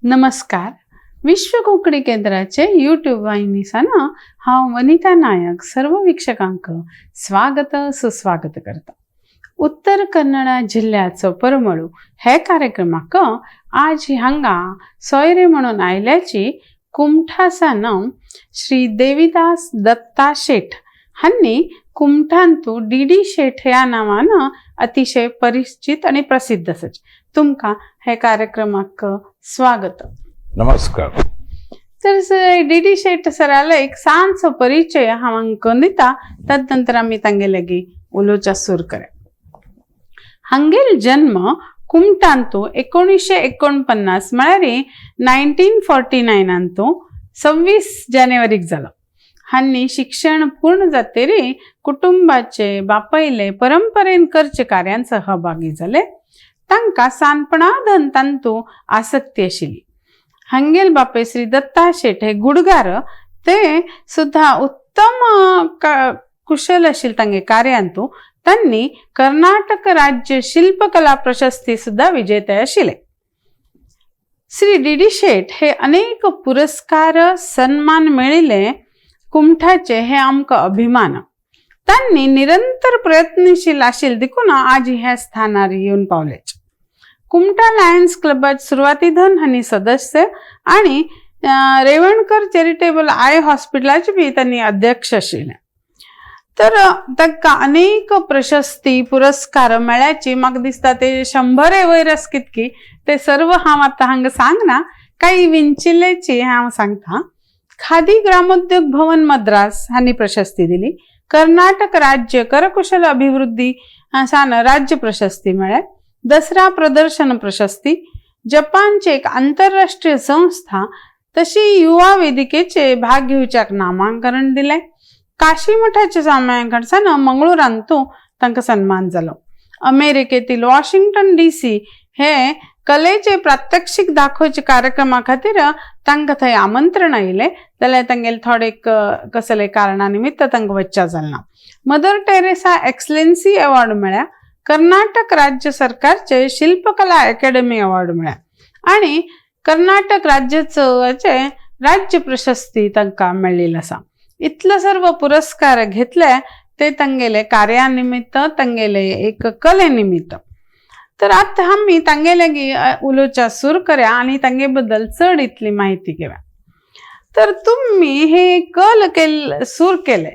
नमस्कार. विश्व कोंकणी केंद्राचे यूट्यूब वाहिनीसान हांव वनिता नायक सर्व वीक्षकांक स्वागत सुस्वागत करता. उत्तर कन्नडा जिल्ह्याचो परमळू हे कार्यक्रमाक आज हांगा सोयरे म्हणून आयल्याची कुमठासान श्री देविदास दत्ता शेठ हांनी कुमठांतू डीडी शेठ ह्या नावान अतिशय परिचित आणि प्रसिद्ध आसात. तुमका हे कार्यक्रमाक स्वागत. नमस्कार. तर डीडी शेठ सराला एक सांचो परिचय हांकां दिता, तदनंतर आमी तांगे लागी उलोवचा सुरू करूया. हांगेल जन्म कुमठांतू 1949 म्हळ्यार 1949 26 जानेवारीक जालो. हांनी शिक्षण पूर्ण जातरी कुटुंबाचे बापयले परंपरेन करचे कार्यान सहभागी जाले. तांकां सानपणाधन तांतू आसक्ती आशिल्ली. हांगेल बापय श्री दत्ता शेठ हे गुडगार, ते सुद्धा उत्तम कुशल आशिल्ले तांगे कार्यांतू. त्यांनी कर्नाटक राज्य शिल्पकला प्रशस्ती सुद्धा विजेते आशिल्ले. श्री डीडी शेठ हे अनेक पुरस्कार सन्मान मेळिल्ले कुमठाचे हे आमकां अभिमान. त्यांनी निरंतर प्रयत्नशील आशिल्ले देखून आज ह्या स्थानार येवन पावले. कुमठा लायन्स क्लबात सुरवातीधन हांनी सदस्य आणि रेवणकर चॅरिटेबल आय हॉस्पिटलाचे बी त्यांनी अध्यक्ष आशिल्ले. तर ताका अनेक प्रशस्ती पुरस्कार मेळ्याची म्हाका दिसता ते 100 वयर आस कितकी. ते सर्व हांव आतां हांगा सांगना, काही विंचिल्लेची हांव सांगता. खादी ग्रामोद्योग भवन मद्रास हांनी प्रशस्ती दिली. कर्नाटक राज्य करकुशल अभिवृद्धी सान राज्य प्रशस्ती मेळ्ळ्या. दसरा प्रदर्शन प्रशस्ती, जपानचे एक आंतरराष्ट्रीय संस्था तशी युवा वेदिकेचे भाग घेवच्याक नामांकन दिले. काशी मठाचे समांकडसान मंगळुरांतू तांकां सन्मान जालो. अमेरिकेतील वॉशिंग्टन DC हे कलेचे प्रात्यक्षिक दाखोवचे कार्यक्रमा खातीर तांकां थंय आमंत्रण आयिल्लें, जाल्यार तांगेले थोडे कसले कारणा निमित्त तांकां वचचा जालना. मदर टेरेसा एक्सलेन्सी अवॉर्ड मेळ्ळ्या. कर्नाटक राज्य सरकारचे शिल्पकला अकॅडमी अवॉर्ड मेळ्ळ्या आणि कर्नाटक राज्याचे राज्य प्रशस्ती तांकां मेळिल्ली आसा. इतले सर्व पुरस्कार घेतले ते तांगेले कार्यानिमित्त, तांगेले एक कले निमित्त. तर आता आम्ही तांगे लागी उलोवचा सुरू करूया आणि तांगे बद्दल चड इतली माहिती घेऊया. तर तुम्ही हे सुरू केले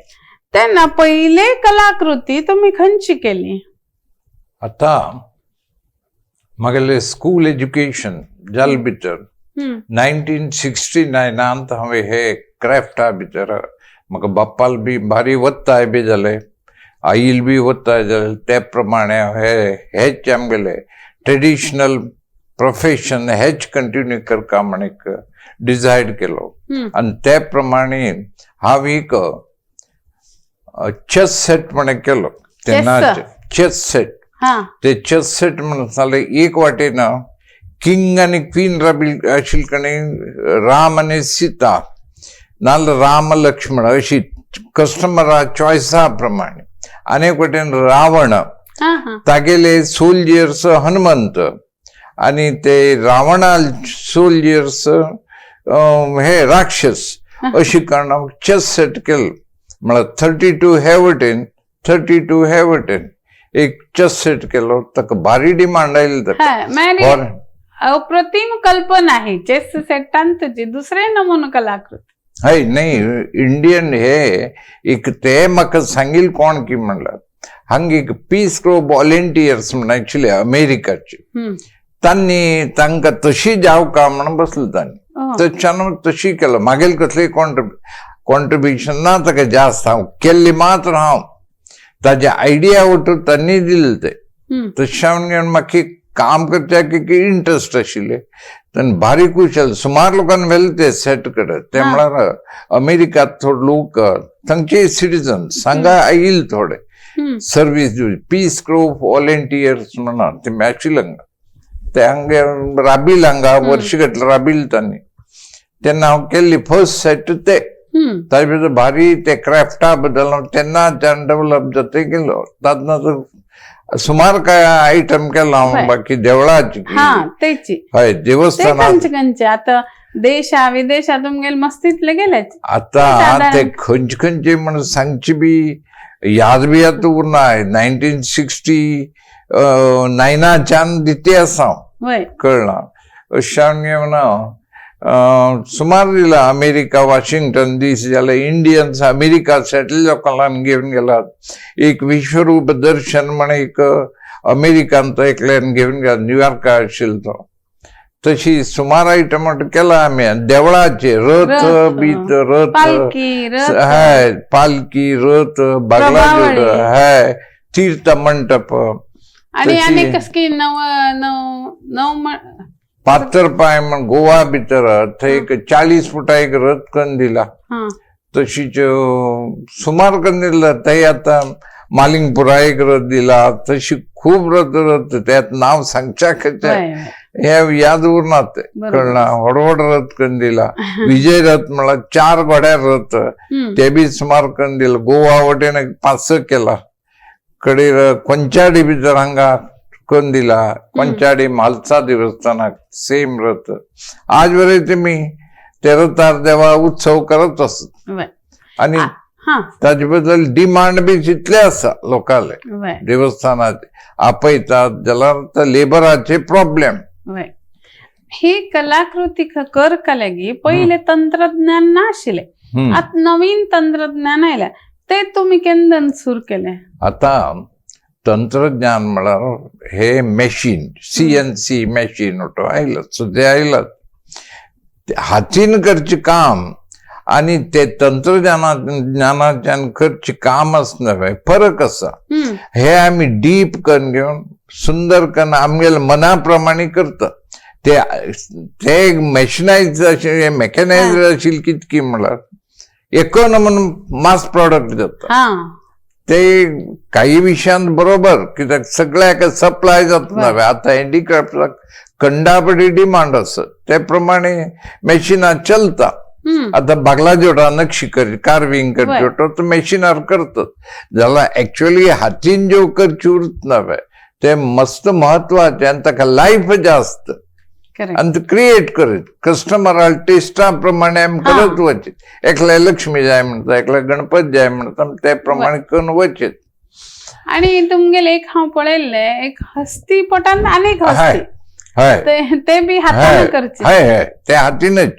तेन्ना पहिले कलाकृती तुम्ही खंयची केली? आता म्हगेलें स्कूल एज्युकेशन जाल भितर 1969 हांवें हे क्राफ्टा भितर म्हाका बापाल बी भारी वत्ताय बी जाले, आईल बी वत्ताय जाले. ते प्रमाणे हेच आमगेले ट्रेडिशनल प्रोफेशन हेच कंटिन्यू करता म्हण डिसायड केलो. आनी ते प्रमाणे हांव एक चेस सेट म्हण केलो. तेन्ना चेस सेट, ते चेस सेट म्हणून जाले एक वाटेन किंग आणि क्वीन आशिल्ले कणे, राम आणि सीता, नाल्यार राम लक्ष्मण अशी कस्टमरा चॉयसा प्रमाणे. अनेक वाटेन रावण, तागेले सोल्जर्स हनुमंत आणि ते रावणा सोल्जर्स हे राक्षस अशी कारण चेस सेट केलं. म्हळ्यार 32 हे वटेन एक चेस सेट केलो. ताका भारी डिमांड आयली. अप्रतिम कल्पना आहे चेस सेटांतची. दुसरे नमुने कलाकृती हय नाही इंडियन हे एक ते म्हाका सांगिल्लें कोण की म्हणल्यार हांगा एक पीस क्रो व्हॉलेंटियर्स म्हण आशिल्ले अमेरिकाचे. तांकां तशी जावका म्हणून बसलो तांणी. थंयच्यान तशी केलो. म्हागेलें कसलें कॉन्ट्रिब्युशन ना ताका जास्त. हांव केल्ली मात्र हांव. ताजे आयडिया वटून तांणी दिले ते. तशें म्हाका काम करच्याक एक इंट्रस्ट आशिल्ले. तांणी भारी कुशल सुमार लोकांनी व्हेले ते सेट करत. ते म्हळ्यार अमेरिकात थोडे लोक थंयचे सिटिझन्स हांगा आयिल्ले थोडे सर्वीस दिवचे. पीस क्रो व्हॉलेंटियर्स म्हणून ते आशिल्ले हांगा. ते हांगा राबिल्ले, हांगा वर्सगटले राबिल्ले तांणी. तेन्ना हांव केल्ली फर्स्ट सेट ते. ताजे भितर भारी ते क्राफ्टा बद्दल तेन्ना डेव्हलप जाता गेलो. तातूंत सुमार काय आयटम केला होय. बाकी देवळाची हा तेची हय ते देवस्थानात कंचे आता देशा विदेशातून गेले मस्तीतले गेलेच आता साधारण- ते खंयचे म्हणून सांगची बी याद बी आता उरना 1969 दिते असा होय कळना अशान म्हणा सुमार दिला अमेरिका वॉशिंग्टन DC जाल्यार इंडियन्स अमेरिका सेटल लोकांना घेऊन गेलात एक विश्वरूप दर्शन म्हण एक अमेरिकान तो एकल्यान घेऊन गेला न्यूयॉर्का आशिल्लो तो तशी सुमार आयटम केला आम्ही देवळाचे रथ रथ, बीत रथ पालखी रथ हाय पालकी रथ बागला प्रभावळी. हाय तीर्थ मंडप आणि तशी- अनेक की नव नव नव पातर पाय म्हण गोवा भितर थंय एक 40 फुटा एक रथ करून दिला हा तशीच सुमार करून दिला थंय आता मालिंगपुरा एक रथ दिला तशी खूप रथ त्यात नाव सांगच्या खच्या होय, होय. हे याद उरनात बरोबर. कळना हडवड रथ करून दिला विजय रथ म्हणला 4 घोड्या रथ हम्म. ते बी सुमार करून दिलं गोवा वटेन 5 केला कडे कोंचाडी भितर हांगा करून दिला कोंचाडी म्हालसा देवस्थानाक सेम रथ आज वरे तुम्ही ते रथार देवा उत्सव करत असत होय. आणि हा ताजे बद्दल डिमांड बी जितले आसा लोकांले होय देवस्थानाचे आपयतात जाल्यार लेबराचे प्रॉब्लेम होय ही कलाकृती करकलेगी पहिले तंत्रज्ञान नाशिले आता नवीन तंत्रज्ञान आयला ते तुम्ही केंदन सुरू केले आता तंत्रज्ञान म्हळ्यार हे मॅशीन CNC मॅशीन आयलं सध्या आयलं हातीन करचे काम आणि ते तंत्रज्ञानाच्यान करचे काम नव्हे फरक असा हम्म. हे आम्ही डीप करून घेऊन सुंदर करून आमगेल्या मनाप्रमाणे करता ते मॅशिनायज अशें मेकॅनायज आशिल्ली कितकी म्हळ्यार एकूण म्हणून मास प्रॉडक्ट जाता हा ते काही विषयान बरोबर कित्याक सगळ्याक सप्लाय जात नव्हे आता हँडीक्राफ्टाक कंडापडी डिमांड असत ते प्रमाणे मॅशिनां चलता हम्म. आता बागला जोडा नक्षी कर कार्विंग करच्यो तो मॅशिनार करतात जाल्यार एक्चुअली हातीन ज्यो करच्यो उरत नव्हे ते मस्त महत्वाचे आणि ताका लायफ जास्त करेक्ट आणि ते क्रिएट करीत कस्टमराल टेस्टा प्रमाणे आमी करत वचीत एकल्या लक्ष्मी जाय म्हणटा एकल्या गणपत जाय म्हणटा ते प्रमाणे करून वचीत आणि तुमगेले एक हांव पळयल्ले एक हस्ती पोटान अनेक हय हस्ती हय ते बी हातान करचे हय हय ते हातीनच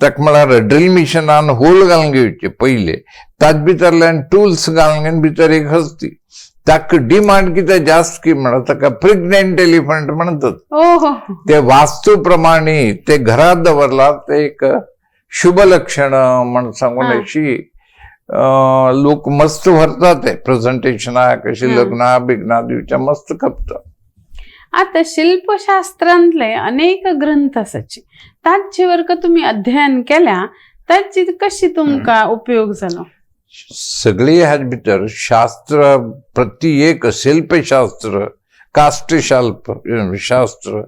ताका म्हळ्यार ड्रिल मिशनान होल घालून घेवचे पयले ताजे भितरल्यान टूल्स घालून घेवन भितर एक हस्ती ताका डिमांड कितें जास्त की म्हळ्यार ताका प्रेग्नेंट एलिफंट म्हणटात ओहो ते वास्तू प्रमाणे ते घरात दवरला ते एक शुभ लक्षण म्हण सांगून अशी लोक मस्त व्हरतात ते प्रेझेंटेशनाक अशी लग्ना बिग्ना दिवच्या मस्त खपता आता शिल्पशास्त्रांतले अनेक ग्रंथ आसाचे ताचे वर्ग तुम्ही अध्ययन केल्या ताची कशी तुमका उपयोग जालो सगळी ह्याच भितर शास्त्र प्रति एक शिल्पशास्त्र काष्टशिल्प शास्त्र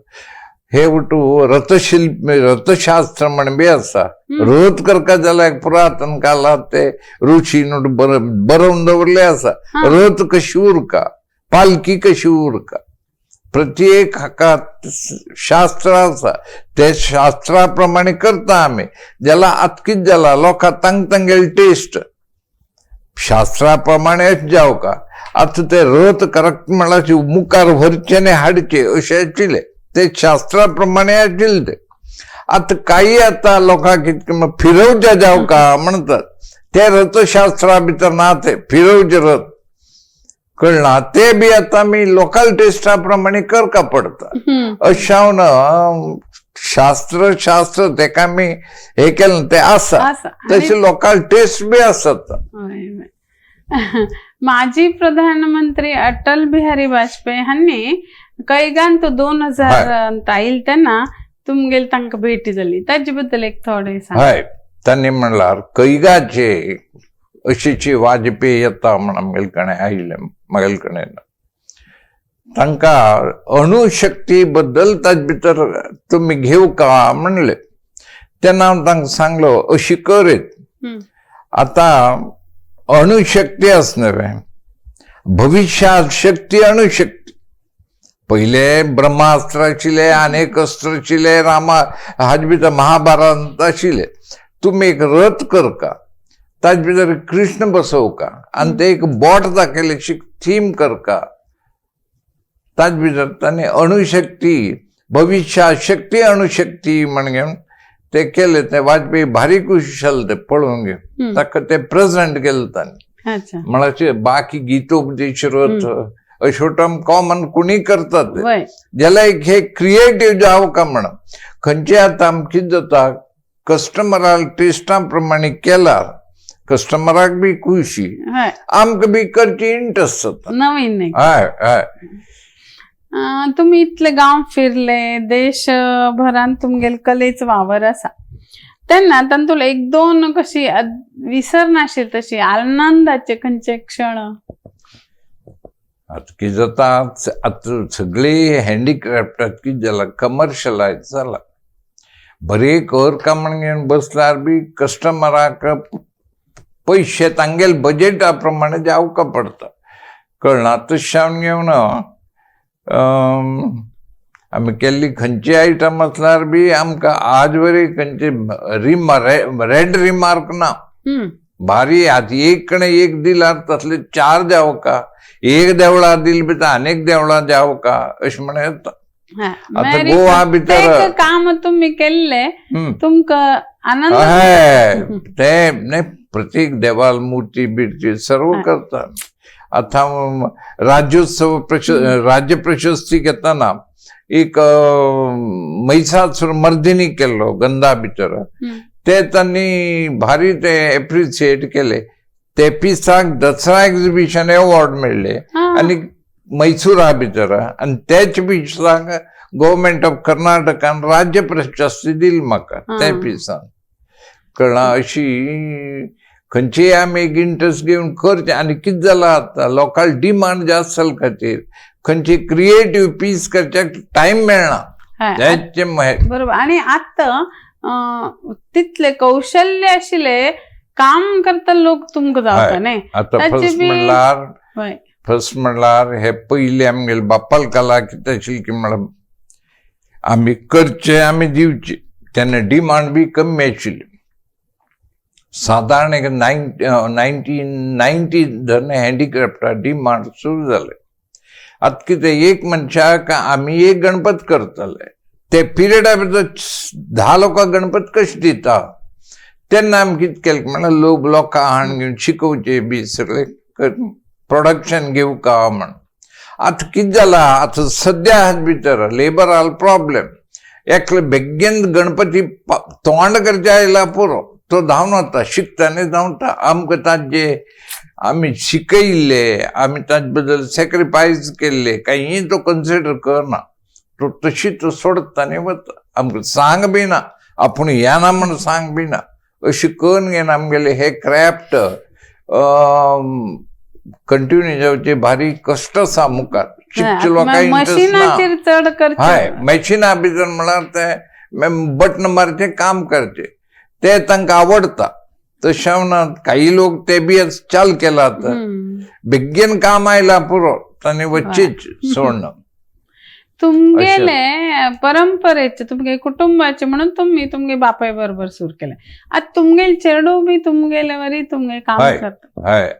हे उठू रथशास्त्र म्हण बी आसा रथ करता जाल्यार पुरातन काळात ते ऋषी बरोवन दवरले आसा रथ कशी उरका पालखी कशी उरका प्रत्येक हाका शास्त्र आसा ते शास्त्राप्रमाणे करता आमी ज्याला आतकीच जाला लोकां तांगेली टेस्ट शास्त्राप्रमाणे जाव का आता ते रथ करक म्हळ्यार मुखार व्हरचे आनी हाडचे अशें आशिल्ले ते शास्त्राप्रमाणे आशिल्ले ते आता काही आता लोकांक कितके फिरवचे जाव का म्हणतात ते रथशास्त्रा भितर ना ते फिरवचे रथ कळना ते बी आता आमी लोकल टेस्टा प्रमाणे करका पडता अशावन शास्त्र तेका आमी हे केलें ते आसा तशें लोकल टेस्ट बी आसत माजी प्रधानमंत्री अटल बिहारी वाजपेयी हांनी कैगान तो 2000 आयिल्ले तेन्ना तुमगेली तांकां भेट जाली ताजे बद्दल एक थोडे हय तांणी म्हणल्यार कैगाचे अशीची वाजपेयी येता म्हण आमगेले कडेन आयिल्ले म्हगेले कडेन तांकां अणुशक्ती बद्दल ताजे भितर तुमी घेव का म्हणले तेन्ना हांव तांकां सांगलो अशी करीत आता अणुशक्ती आस नव्हे भविष्यात शक्ती अणुशक्ती. पहिले ब्रह्मास्त्र आशिले, अनेक अस्त्र आशिले, रामा हाज भितर महाभारत आशिले. तुम्ही एक रथ कर का, ताज भितर कृष्ण बसव का, आणि ते एक बोट दाखयले थीम कर का, ताज भितर ताणे अणुशक्ती, भविष्यात शक्ती अणुशक्ती म्हण घेऊन ते केले. ते वाजपेयी भारी कुशल ते पळून घेऊन ताका ते प्रेझेंट केलं ताणी. म्हणजे बाकी गीतोपदेश रथ अशोटम कॉमन कुणी करतात, ज्याला एक हे क्रिएटिव्ह जावं का म्हण. खंयचे आता कितें जाता, कस्टमराक टेस्टा प्रमाणे केला, कस्टमराक बी खुशी, आमकां बी करची इंटरेस्ट जाता नवीन. हय हय. तुम्ही इतले गांव फिरले, देशभरात तुमगेल कलेच वावर असा, तेन्ना तातूंत एक दोन कशी विसरनाशील तशी आनंदाचे खंयचे क्षण? आता कितें जाता, आतां सगळी हँडीक्राफ्टात कितें जाला, कमर्शलायज जाला. बरे कर का म्हण घेवन बसल्यार बी कस्टमराक पयशे तांगेल बजेटा प्रमाणे जावका पडटा, कळना. तशें घेवन आमी केल्ली खंयची आयटम आसल्यार बी आमकां आज वरी खंयचे रेड रिमार्क ना. भारी आतां एक कणे एक दिल्यार तसले 4 जावका, एक देवळा दिल भितर अनेक देवळा जावका अशें म्हण येता. आता गोवा भितर काम तुम्ही केल्ले तुमकां आनंद ते नाही, प्रत्येक देवाल मूर्ती बिर्ती सर्व करता. आता राज्योत्सव राज्य प्रशस्ती घेताना एक मैसासूर मर्दिनी केल्लो गंधा भितर, ते तांणी भारी ते एप्रिशिएट केले. ते पिसाक दसरा एक्झिबिशन अवॉर्ड मेळ्ळे आनी मैसूरा भितर, आणि त्याच पिसाक गव्हर्मेंट ऑफ कर्नाटकान राज्य प्रशस्ती दिली म्हाका त्या पिसान, कळना. अशी खंयची आमी एक इंटरेस्ट घेवन करचे. आनी कितें जाला आतां लोकांक डिमांड जास्त जाले खातीर खंयची क्रिएटिव्ह पीस करच्याक टायम मेळना. बरोबर. आणि आतां तितले कौशल्य आशिल्ले काम करता लोक तुमकां जावता न्ही. आतां फर्स्ट म्हणल्यार हे पयलीं आमगेले बापाल कला कितें आशिल्ली की म्हळ्यार आमी करचे आमी दिवचे, तेन्ना डिमांड बी कमी आशिल्ली. साधारण एक 1990 धरून हँडीक्राफ्टा डिमांड सुरू जाले. आतां कितें, एक मनशाक आमी एक गणपत करतले, ते पिरियडा भितर 10 लोकांक गणपत कशें दिता, तेन्ना आमी कितें केलें म्हळ्यार लोकां हाडून घेवन शिकोवचे बी सगळे प्रोडक्शन घेवका म्हण. आतां कितें जाला, आतां सद्या भितर लेबराल प्रॉब्लेम. एकले बेगीन गणपती तोंड करचे आयला पुरो, तो धांवन वता, शिकताना धांवता. आमकां ताजे आमी शिकयल्ले, आमी ताजे बद्दल सॅक्रिफायस केल्ले, कांय तो कन्सिडर करना. तो तशी तो सोडता आनी वता. आमकां सांग बी ना, आपूण येना म्हण सांग बी ना. अशें करून घेवन आमगेले हे क्राफ्ट कंटिन्यू जावचे. भारी कश्ट आसा मुखार. शिकचे लोकांक इंटरेस्ट ना. हय, मॅशिना भितर म्हळ्यार ते बटन मारचे काम करचे, ते तांकां आवडटा. तशें काही लोक ते बी चाल केला, बेगीन काम आयला पुरो, तांणी वच्चेच सोडना. तुमगेले परंपरेचे, तुमगे कुटुंबाचे म्हणून तुम्ही तुमगे बापाय बरोबर सुरू केले. आता तुमगेले चेडू बी तुमगेले वरी तुमगे काम करता. हय,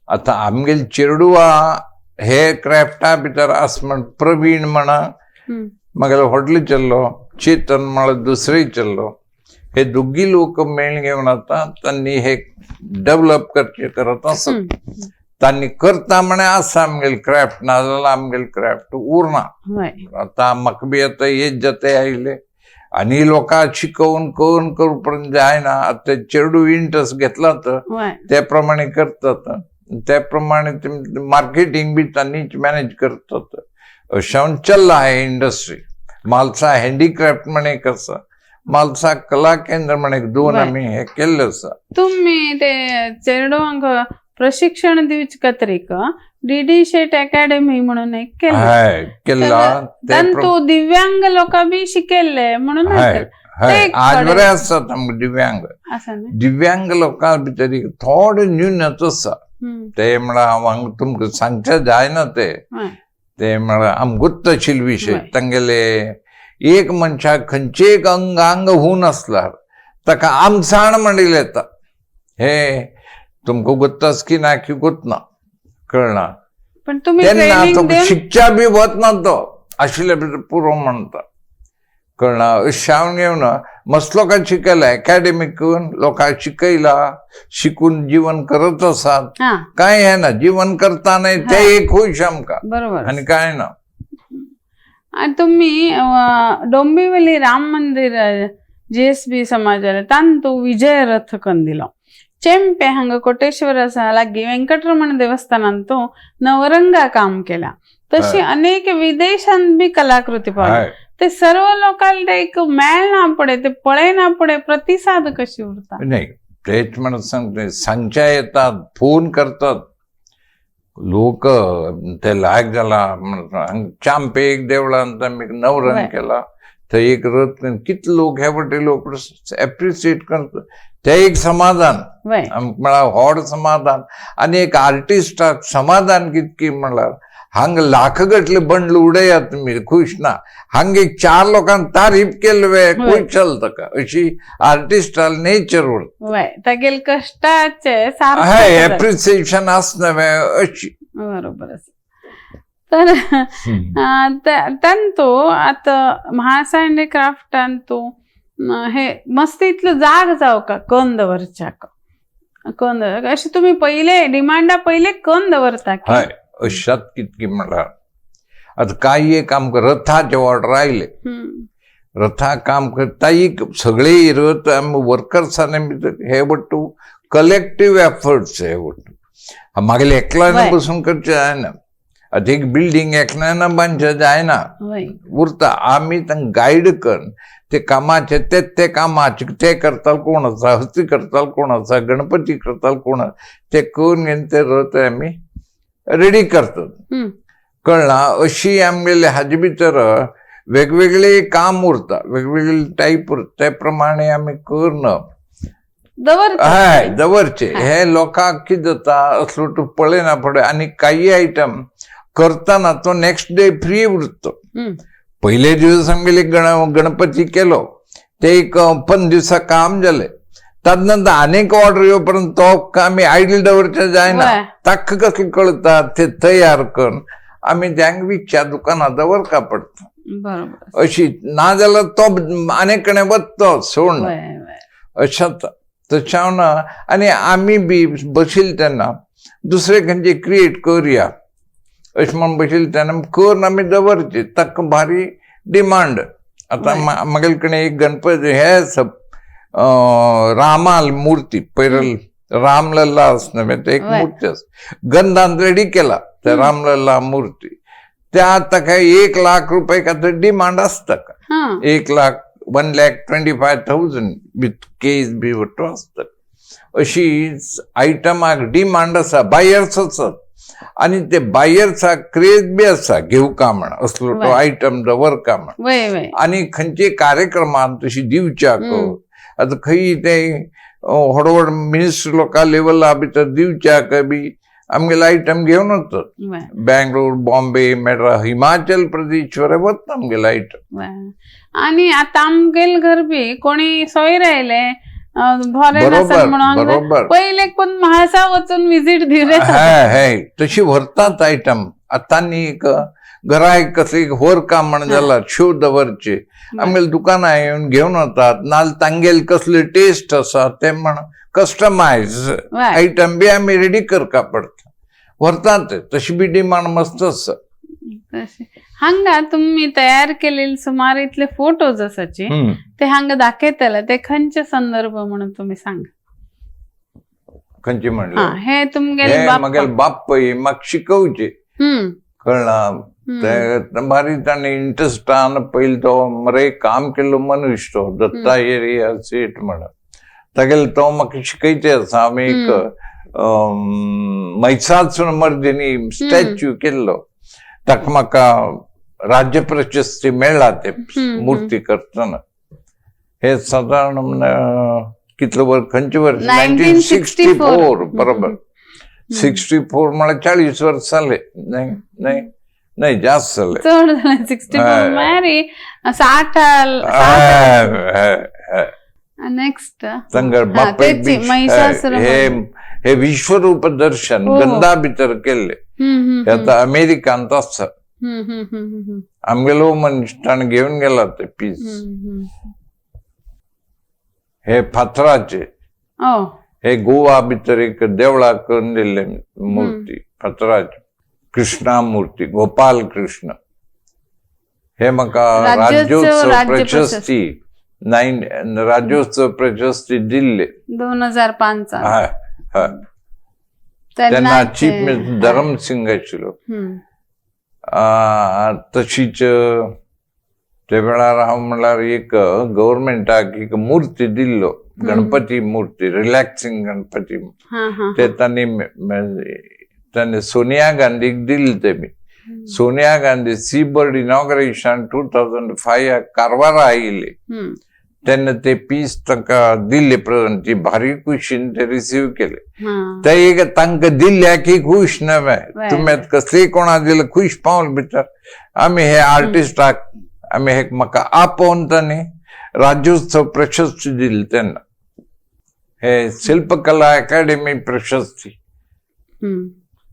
आता आमगेले चेडूआ हे क्राफ्टा भितर आस म्हण प्रवीण म्हणा, म्हागेलो व्हडलो चल्लो चेतन म्हळ्यार दुसरे चल्लो, हे दोगी लोक मेळ घेवन आता तांणी हे डेव्हलप करत आसत. तांणी करता म्हणे आसा आमगेले क्राफ्ट, नाजाल्यार आमगेले क्राफ्ट उरना. आता म्हाका बी आतां हेच जाते आयले, आनी लोकांक शिकोवन करून पर्यंत जायना. आता चेडू इंटरेस्ट घेतला तर त्या प्रमाणे करतात, त्या प्रमाणे मार्केटिंग बी तांनीच मॅनेज करतात. अशें चल्ला हे इंडस्ट्री. म्हालसा हँडीक्राफ्ट म्हण एक आसा, म्हालसा कला केंद्र म्हण एक 2 आमी हे केल्ले आसा. तुम्ही ते चेडवांक प्रशिक्षण दिवचे खातीर डीडी शेट अकॅडमी म्हणून एक केला. तो दिव्यांग लोक बी शिकेल्ले म्हणून आज बरे आसतात दिव्यांग लोकां भितर थोडे न्यूनच आसा. ते म्हणा हांव तुमकां सांगचे जायना ते म्हणा आमगूच तशील विशय तांगेले एक मनशाक खंयचे एक अंग होऊन असल्यार ताका आमसाण म्हणिल्लें येता. हे तुमकां गुत्तास की ना की गुतना कळना. पण तुम्ही तेन्ना training तो देऊन- शिकच्या बी वतना तो आशिल्ले पुरो म्हणटा कळना. शावन येवन मस्त लोकांक शिकयला एकाडेमीक लोकांक शिकयला शिकून जीवन करत असतात काय हे ना जीवन करता नाही ते एक खुश आमकां बरोबर आणि काय ना. आणि तुम्ही डोंबिवली राम मंदिर JSB समाजाला तांतू विजय रथ कंदिलो चेंपे हांगा कोटेश्वर आसा लागी वेंकटरमण देवस्थानांतू नवरंगा काम केला. तशी अनेक विदेशांत बी कलाकृती पावल्या. ते सर्व लोकांना एक मेळना पडे ते पळयना पडे प्रतिसाद कशी उरता. नाही तेच म्हणत सांगते सांगच्या येतात फोन करतात लोक ते लायक जाला म्हणून चांपे एक देवळांत आमी नवरंग केला थंय एक रथ कितले लोक हे वटे लोक एप्रिशिएट करतात ते एक समाधान म्हळ्यार व्हड समाधान. आणि एक आर्टिस्टाक समाधान कितकी म्हळ्यार हांगा लाख गटले बंडल उडयात तुमी खुश ना हांगा एक 4 लोकांक तारीफ केले खुश चलता का अशी आर्टिस्टाल नेचर उरता तागेल कष्टाचे एप्रिसिएशन आसना अशी बरोबर आसा. तर तांतू आता म्हाळसा हँडीक्राफ्टान तू हे मस्त इतलं जाग जावका कन दवरच्याक कन अशें तुमी पयले डिमांडा पयले कन दवरता की हय अशात कितकी म्हळ्यार आता काही एक आमकां रथाचे ऑर्डर आयले रथा काम करता सगळे रथ वर्कर्सांनी हे वट्टू कलेक्टिव्ह एफर्ट्स हे वट्टू मागीर एकल्यान बसून करचे जायना. आता एक बिल्डिंग एकल्यान बांदचे जायना उरता आमी तांकां गायड करून ते कामाचे ते कामाचे ते करताल कोण आसा हस्ती करताल कोण आसा गणपती करताल कोण ते करून घेवन ते रथ आमी रेडी करतात कळना. अशी आमगेले हाजे भितर वेगवेगळे काम उरता वेगवेगळे टाईप उरता ते प्रमाणे आमी करून दवरचे. हे लोकांक कितें जाता असलो तूं पळयना पडे आनी काही आयटम करतना तो नेक्स्ट डे फ्री उरता. पयले दिवस आमगेले गणपती केलो ते एक 5 दिवसा काम जालें तादनंतर अनेक ऑर्डर येवपर्यंत तो आमी आयडल दवरचे जायना. ताका कसले कळटा ते तयार करून आमी त्यांक विकच्या दुकानां दवरका पडटा अशी नाजाल्यार तो आनी कडेन वता सोड अशात तशें ना. आनी आमी बी बशिल्ले तेन्ना दुसरे खंयचे क्रिएट करया अशें म्हणून बशिल्ले तेन्ना करून आमी दवरचे ताका भारी डिमांड. आतां म्हागे कडेन एक गणपती हे रामाल मूर्ती पयर रामलल्ला आसना ते एक मूर्ती आसा गंधान रेडी केला ते रामलल्ला मूर्ती त्या ताका 1 लाख रुपये खातीर डिमांड आसता 1,25,000 विथ केस बी वट्टू आसता. अशी आयटमाक डिमांड आसा बायर्स आसात आनी ते बायर्साक क्रेज बी आसा घेवका म्हण असलो तो आयटम दवरका म्हण आनी खंयचे कार्यक्रमांत तशी दिवच्याक आता खंय ते व्हड मिनिस्टर लोकां लेवला भितर दिवच्याक बी आमगेले आयटम घेवन वतात. बेंगलोर बॉम्बे मॅड्रास हिमाचल प्रदेश वर वता आमगेले आयटम. आणि आता आमगेल घर बी कोणी सोयर आयले पहिले कोण म्हाळसा वचून विजिट दिले तशी व्हरतात आयटम. आता घरा कसले होर काम म्हण जाला शो दवरचे आमगेले दुकानां येवन घेवन वतात नाल तांगेल कसले टेस्ट आसा ते म्हण कस्टमायज आयटम बी आमी रेडी करका पडटा व्हरतात तशी बी डिमांड मस्त आसा. हांगा तुम्ही तयार केलेले सुमार इतले फोटोज आसाचे ते हांगा दाखयतले ते खंयचे संदर्भ म्हणून तुम्ही सांगा. खंयचे म्हणले हे तुमगेले बाप्पय म्हाका शिकवचे कळना ते भारी ताणें इंटरेस्टान पयली तो मरे काम केल्लो मनुश्य तो दत्ता एरिया सेट म्हणून तागेले तो म्हाका शिकयचे आसा. आमी एक मैसासूर मर्दिनी स्टॅच्यू केल्लो ताका म्हाका राज्य प्रशस्ती मेळ्ळा ते मूर्ती करतना. हे साधारण कितले वर्स खंयचे वर्स 1964 बरोबर 64 मला 40 वर्ष झाले. नाही नाही नाही, जास्त झाले. चढ झालं 64 मॅरी 60 नेक्स्ट तांगर बापाय हे विश्वरूप दर्शन गंदा भितर केले. आता अमेरिकांत असत आमगेलो मनशान घेऊन गेला ते पीस. हे फातराचे हे गोवा भितर एक देवळा करून दिले मूर्ती फातराची, कृष्णा मूर्ती, गोपाल कृष्ण. हे म्हाका राज्योत्सव प्रशस्ती राज्योत्सव प्रशस्ती दिल्ली 2005 त्यांना चीफ मिनिस्टर धरमसिंग आशिल्लो. तशीच ते वेळार हांव म्हणल्यार एक गव्हर्मेंटाक एक मूर्ती दिल्लो, गणपती मूर्ती, रिलॅक्सिंग गणपती. ते तांणी सोनिया गांधीक दिल्ली. तेमी सोनिया गांधी सीबर्ड इनॉग्रेशन 2005 कारवार आयिल्ली तेन्ना ते पीस तांकां दिल्ले. प्रेझेंट ती भारी खुशीन ते रिसीव केले. ते एक तांकां दिल्ल्या की खुश नव्हे, तुमी कसले कोणा दिले खुश पावल भितर. आमी हे आर्टिस्टाक आमी हे म्हाका आपोवन तांणी राज्योत्सव प्रशस्ती दिली. तेन्ना हे शिल्पकला अकादेमी प्रशस्ती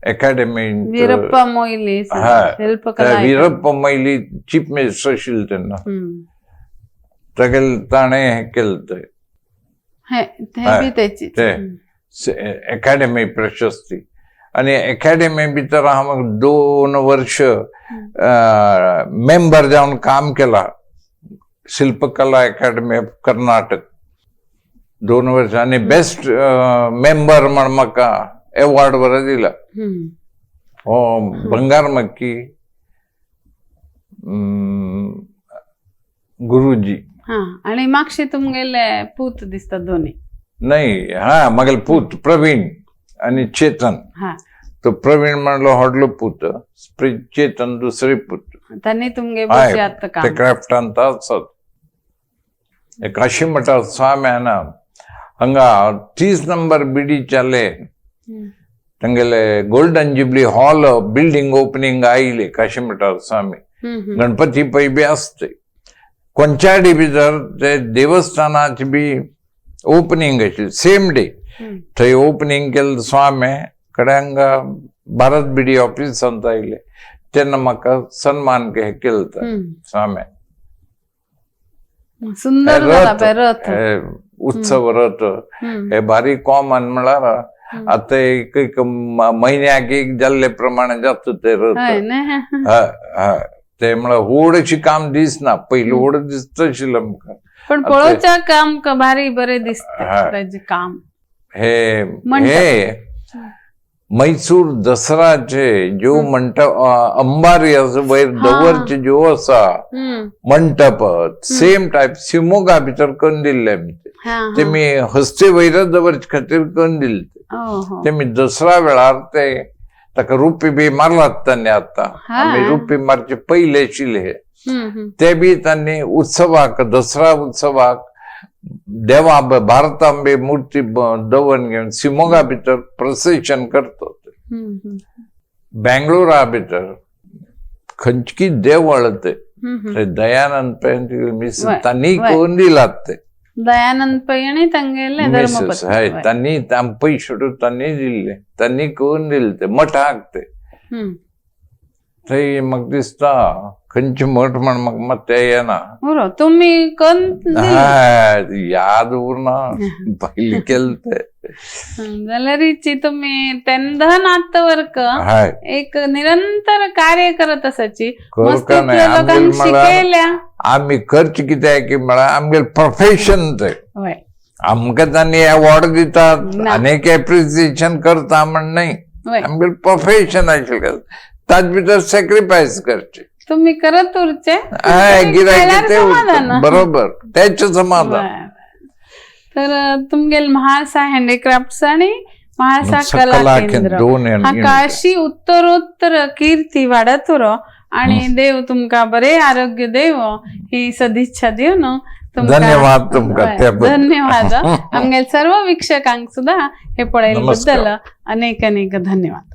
अकादेमी वीरप्पा मोइली वीरप्पा मोइली चीफ मिनिस्टर आशिल्ले तेन्ना. ताणे हे केलं अकादेमी प्रशस्ती. आणि अकादेमी भितर हांव 2 वर्ष मेंबर जावन काम केला शिल्पकला अकादेमी ऑफ कर्नाटक 2 वर्ष. आणि बेस्ट मेंबर म्हण म्हाका अवॉर्ड बरं दिला. हो बंगार मक्की गुरुजी. आणि मागशी तुमगेले पूत दिसतात दोन्ही. नाही मगेल पूत प्रवीण आणि चेतन. तो प्रवीण म्हणलो हडलो पूत, चेतन दुसरे पूत. त्यांनी तुमगे बसयात काम ते क्राफ्टांत आसत. काशी मठार स्वाम्यान हांगा 30 नंबर बिडी चाले तांगेले golden jubilee hall building opening आयिल्ले काशी मठार स्वामी. गणपती पै बी आसते. कोंचाडी भितर ते देवस्थानाची बी ओपनिंग आशिल्ली सेम डे. थंय ओपनिंग केलें स्वामी कडेन भारत बिडी ऑफिसांत आयिल्ले तेन्ना म्हाका सन्मान केलो स्वामी. उत्सव रथ हे भारी कॉमन म्हळ्यार आता एक महिन्याक एक जाल्ले प्रमाणे जाता ते रथ. ते म्हळ्यार व्हड अशी काम दिसना, पयलीं व्हड दिसता आशिल्लें आमकां. पण पळोवच्या काम भारी बरें दिसता ताजें काम. हे मैसूर दसराचे ज्यो मंडप अंबारी वयर दवरचे ज्यो आसा मंडप सेम टायप शिमोगा भितर करून दिल्ले. तेमी हस्ते वयर दवरचे खातीर करून दिल्ले. तेमी दसरा वेळार ते ताका रुपी बी मारलात तांणी. आता आमी रुपी मारचे पयले आशिल्ले ते बी तांणी उत्सवाक दसरा उत्सवाक देवा भारतांबे मूर्ती दवरून घेवन शिमोगा भितर प्रोसेशन करतात. बेंगळुरा भितर खंयची देवळ ते दयानंद पै तांणी करून दिलात. ते दयानंद पै आणि तांगेले धर्मपत्नी तांणी पयशे तांणी दिल्ले, तांणी करून दिले ते मठाक. ते थंय म्हाका दिसता खंयचे मठ म्हण म्हाका मात ते येना. तुम्ही याद उरना पयलीं केलें ते. जाल्यार तुम्ही तेन्धन आत्तवर्क एक निरंतर कार्य करत आसाची. शिकयल्या आमी करचे कित्याक म्हळ्यार आमगे प्रोफेशन ते. आमकां तांणी अवॉर्ड दितात आनीक एप्रिसिएशन करता म्हण न्हय. आमगे प्रोफेशन आशिल्लें ताजे भितर सॅक्रिफायस करचे. तुम्ही करत उरचे बरोबर त्याचे समाधान. तर तुमगेल म्हाळसा हँडीक्राफ्ट्स आणि म्हाळसा कला केंद्र हाका अशी उत्तरोत्तर कीर्ती वाडत उरो आणि देव तुमका बरे आरोग्य देव ही सदिच्छा दिवन तुमकां धन्यवाद तुमकां हय, त्या बद्दल. धन्यवाद आमगे सर्व वीक्षकांक सुद्धा हे पळयले नमस्कार. बद्दल अनेक अनेक धन्यवाद.